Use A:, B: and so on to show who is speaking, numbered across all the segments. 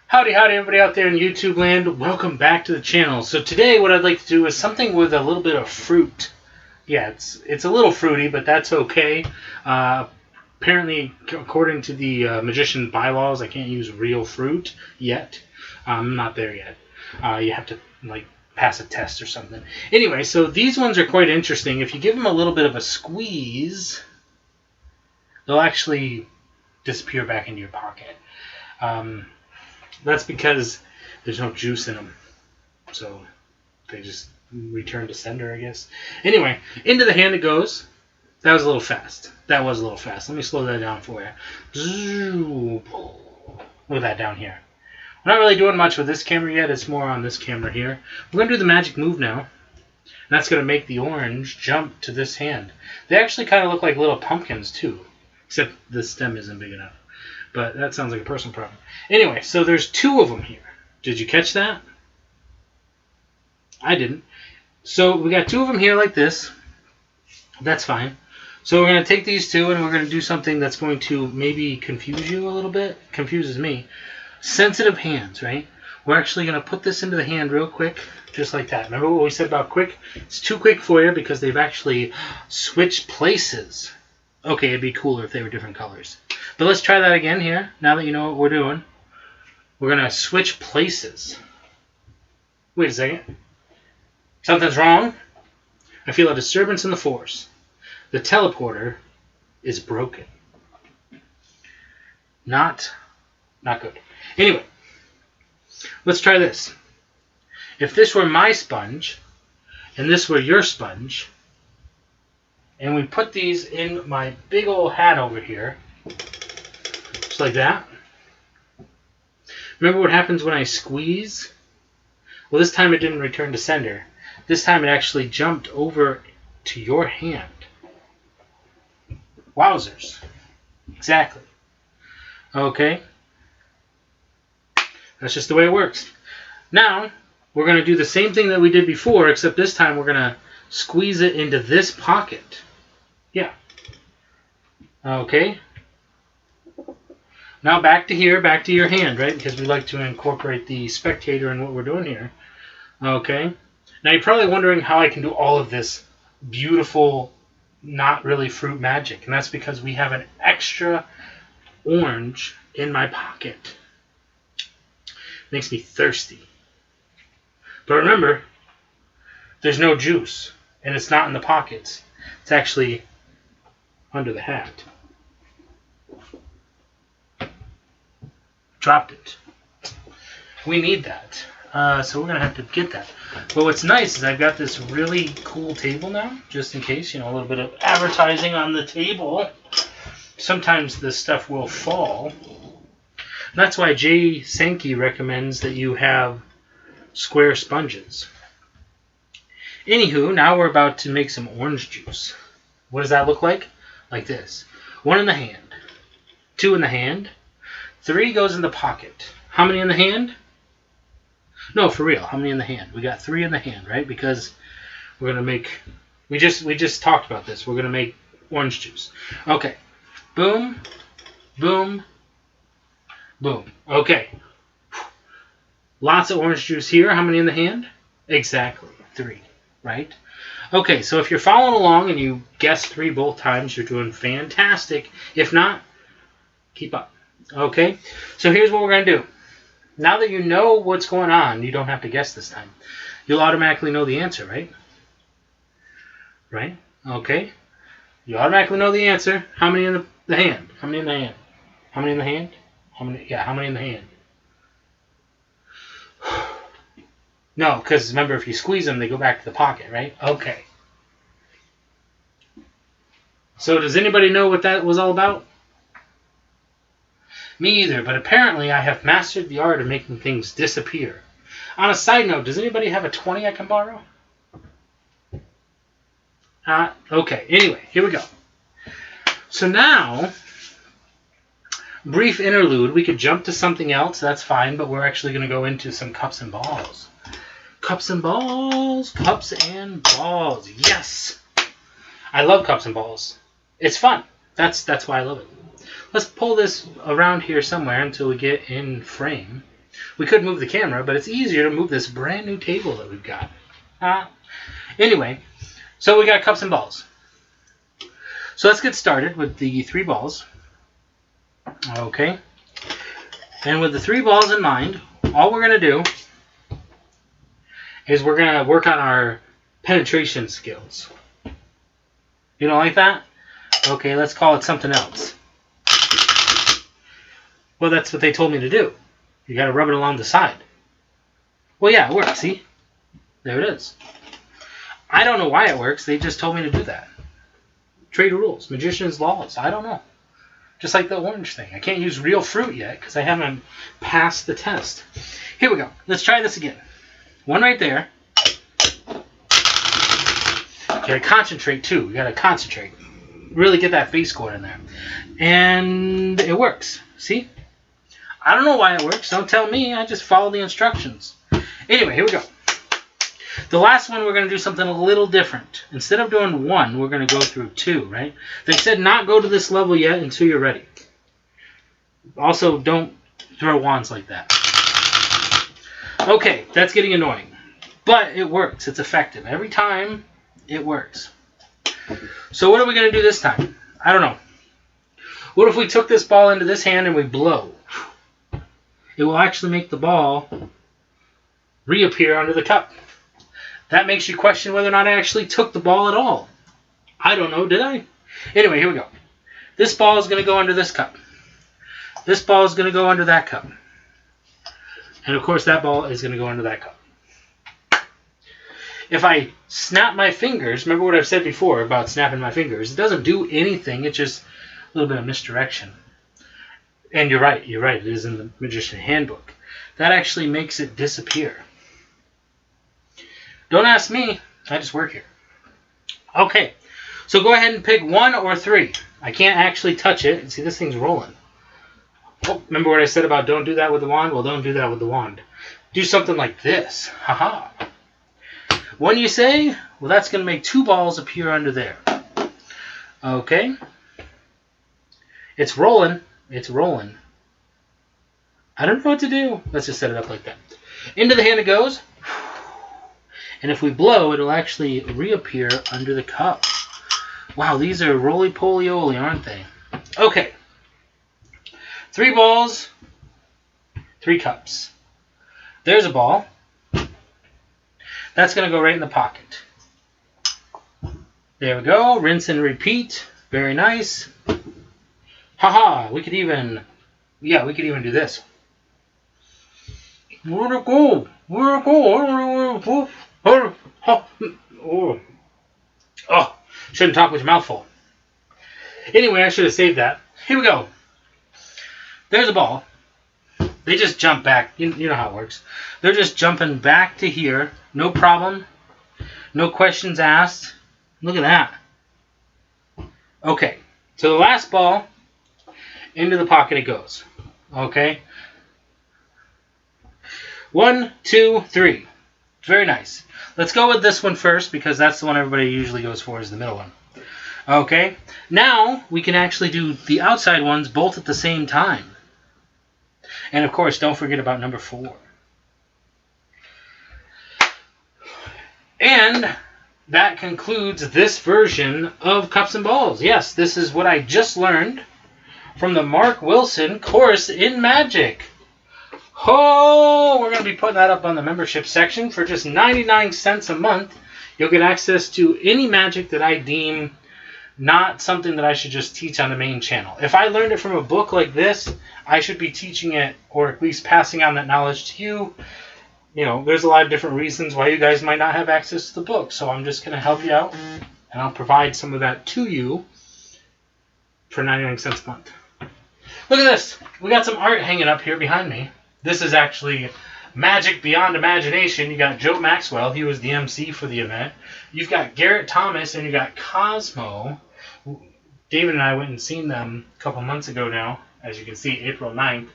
A: Howdy, everybody out there in YouTube land. Welcome back to the channel. So today what I'd like to do is something with a little bit of fruit. Yeah, it's a little fruity, but that's okay. Apparently, according to the magician bylaws, I can't use real fruit yet. I'm not there yet. You have to, pass a test or something. Anyway, so these ones are quite interesting. If you give them a little bit of a squeeze, they'll actually disappear back into your pocket. That's because there's no juice in them. So they just return to sender, I guess. Anyway, into the hand it goes. That was a little fast. Let me slow that down for you. Look at that down here. We're not really doing much with this camera yet. It's more on this camera here. We're going to do the magic move now. And that's going to make the orange jump to this hand. They actually kind of look like little pumpkins, too. Except the stem isn't big enough. But that sounds like a personal problem. Anyway, so there's two of them here. Did you catch that? I didn't. So we got two of them here like this. That's fine. So we're going to take these two and we're going to do something that's going to maybe confuse you a little bit. Confuses me. Sensitive hands, right? We're actually going to put this into the hand real quick, just like that. Remember what we said about quick? It's too quick for you because they've actually switched places. Okay, it'd be cooler if they were different colors. But let's try that again here. Now that you know what we're doing, we're going to switch places. Wait a second. Something's wrong. I feel a disturbance in the force. The teleporter is broken. Not good. Anyway, let's try this. If this were my sponge, and this were your sponge, and we put these in my big old hat over here, just like that. Remember what happens when I squeeze? Well, this time it didn't return to sender. This time it actually jumped over to your hand. Wowzers. Exactly. Okay. That's just the way it works. Now, we're going to do the same thing that we did before, except this time we're going to squeeze it into this pocket. Yeah. Okay. Now back to here, back to your hand, right? Because we like to incorporate the spectator in what we're doing here. Okay. Now you're probably wondering how I can do all of this beautiful, not really fruit magic. And that's because we have an extra orange in my pocket. Makes me thirsty. But remember, there's no juice. And it's not in the pockets. It's actually under the hat. Dropped it. We need that. So we're going to have to get that. But what's nice is I've got this really cool table now, just in case, a little bit of advertising on the table. Sometimes this stuff will fall. And that's why Jay Sankey recommends that you have square sponges. Anywho, now we're about to make some orange juice. What does that look like? Like this. 1 in the hand. 2 in the hand. 3 goes in the pocket. How many in the hand? No, for real. How many in the hand? We got 3 in the hand, right? Because we're going to make... We just talked about this. We're going to make orange juice. Okay. Boom. Boom. Boom. Okay. Lots of orange juice here. How many in the hand? Exactly. 3. Right? Okay, so if you're following along and you guessed 3 both times, you're doing fantastic. If not, keep up. Okay? So here's what we're going to do. Now that you know what's going on, you don't have to guess this time. You'll automatically know the answer, right? Right? Okay. You automatically know the answer. How many in the hand? How many in the hand? How many in the hand? How many in the hand? No, because remember, if you squeeze them, they go back to the pocket, right? Okay. So does anybody know what that was all about? Me either, but apparently I have mastered the art of making things disappear. On a side note, does anybody have a 20 I can borrow? Okay, anyway, here we go. So now, brief interlude. We could jump to something else, that's fine, but we're actually going to go into some cups and balls. Cups and balls, cups and balls, yes! I love cups and balls. It's fun. That's why I love it. Let's pull this around here somewhere until we get in frame. We could move the camera, but it's easier to move this brand new table that we've got. Anyway, so we got cups and balls. So let's get started with the 3 balls. Okay. And with the 3 balls in mind, all we're going to do is we're going to work on our penetration skills. You don't like that? Okay, let's call it something else. Well, that's what they told me to do. You got to rub it along the side. Well, yeah, it works. See? There it is. I don't know why it works. They just told me to do that. Trade rules. Magician's laws. I don't know. Just like the orange thing. I can't use real fruit yet because I haven't passed the test. Here we go. Let's try this again. One right there. You gotta concentrate too. You gotta concentrate. Really get that face going in there. And it works. See? I don't know why it works. Don't tell me. I just follow the instructions. Anyway, here we go. The last one, we're going to do something a little different. Instead of doing 1, we're going to go through 2, right? They said not go to this level yet until you're ready. Also, don't throw wands like that. Okay, that's getting annoying. But it works. It's effective. Every time, it works. So what are we going to do this time? I don't know. What if we took this ball into this hand and we blow? It will actually make the ball reappear under the cup. That makes you question whether or not I actually took the ball at all. I don't know, did I? Anyway, here we go. This ball is going to go under this cup. This ball is going to go under that cup. And of course that ball is going to go under that cup. If I snap my fingers, remember what I've said before about snapping my fingers, it doesn't do anything, it's just a little bit of misdirection. And you're right, it is in the Magician Handbook. That actually makes it disappear. Don't ask me, I just work here. Okay, so go ahead and pick 1 or 3. I can't actually touch it. See, this thing's rolling. Oh, remember what I said about don't do that with the wand? Well, don't do that with the wand. Do something like this. Haha. When you say, well, that's going to make 2 balls appear under there. Okay. It's rolling. It's rolling. I don't know what to do. Let's just set it up like that. Into the hand it goes. And if we blow, it'll actually reappear under the cup. Wow, these are roly-poly-oly, aren't they? Okay. 3 balls, 3 cups. There's a ball. That's going to go right in the pocket. There we go. Rinse and repeat. Very nice. Haha, we could even do this. Where'd it go? Where'd it go? Oh, shouldn't talk with your mouth full. Anyway, I should have saved that. Here we go. There's a ball. They just jump back. You know how it works. They're just jumping back to here. No problem. No questions asked. Look at that. Okay. So the last ball, into the pocket it goes. Okay. 1, 2, 3. Very nice. Let's go with this one first because that's the one everybody usually goes for, is the middle one. Okay. Now we can actually do the outside ones both at the same time. And of course, don't forget about number 4. And that concludes this version of Cups and Balls. Yes, this is what I just learned from the Mark Wilson course in Magic. Oh, we're going to be putting that up on the membership section for just 99 cents a month. You'll get access to any magic that I deem not something that I should just teach on the main channel. If I learned it from a book like this, I should be teaching it, or at least passing on that knowledge to you. You know, there's a lot of different reasons why you guys might not have access to the book, so I'm just going to help you out, and I'll provide some of that to you for 99 cents a month. Look at this. We got some art hanging up here behind me. This is actually Magic Beyond Imagination. You got Joe Maxwell. He was the MC for the event. You've got Garrett Thomas, and you got Cosmo. David and I went and seen them a couple months ago now. As you can see, April 9th.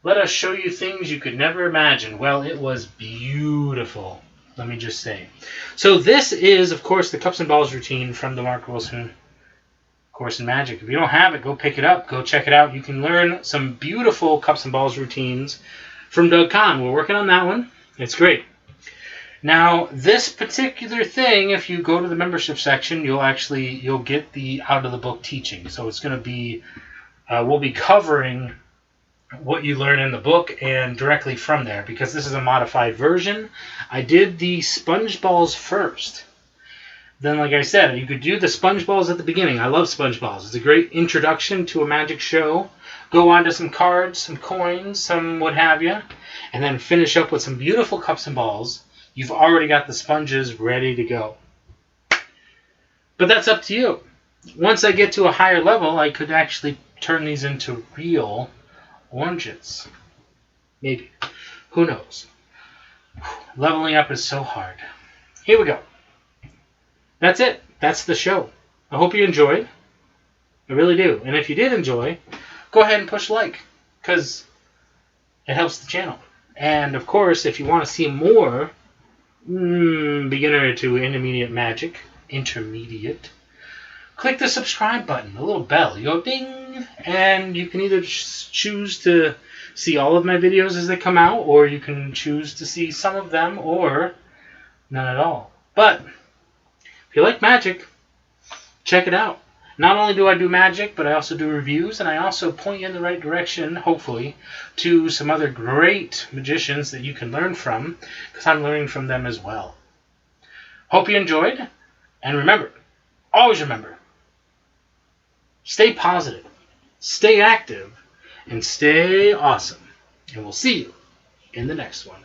A: Let us show you things you could never imagine. Well, it was beautiful, let me just say. So this is, of course, the Cups and Balls routine from the Mark Wilson course in Magic. If you don't have it, go pick it up. Go check it out. You can learn some beautiful Cups and Balls routines from Doug Kahn. We're working on that one. It's great. Now, this particular thing, if you go to the membership section, you'll get the out of the book teaching. So it's going to be, we'll be covering what you learn in the book and directly from there, because this is a modified version. I did the sponge balls first. Then, like I said, you could do the sponge balls at the beginning. I love sponge balls. It's a great introduction to a magic show. Go on to some cards, some coins, some what have you, and then finish up with some beautiful cups and balls. You've already got the sponges ready to go. But that's up to you. Once I get to a higher level, I could actually turn these into real oranges. Maybe. Who knows? Leveling up is so hard. Here we go. That's it. That's the show. I hope you enjoyed. I really do. And if you did enjoy, go ahead and push like, because it helps the channel. And of course, if you want to see more beginner to intermediate magic, click the subscribe button, the little bell. You go ding, and you can either choose to see all of my videos as they come out, or you can choose to see some of them, or none at all. But if you like magic, check it out. Not only do I do magic, but I also do reviews, and I also point you in the right direction, hopefully, to some other great magicians that you can learn from, because I'm learning from them as well. Hope you enjoyed, and remember, always remember, stay positive, stay active, and stay awesome. And we'll see you in the next one.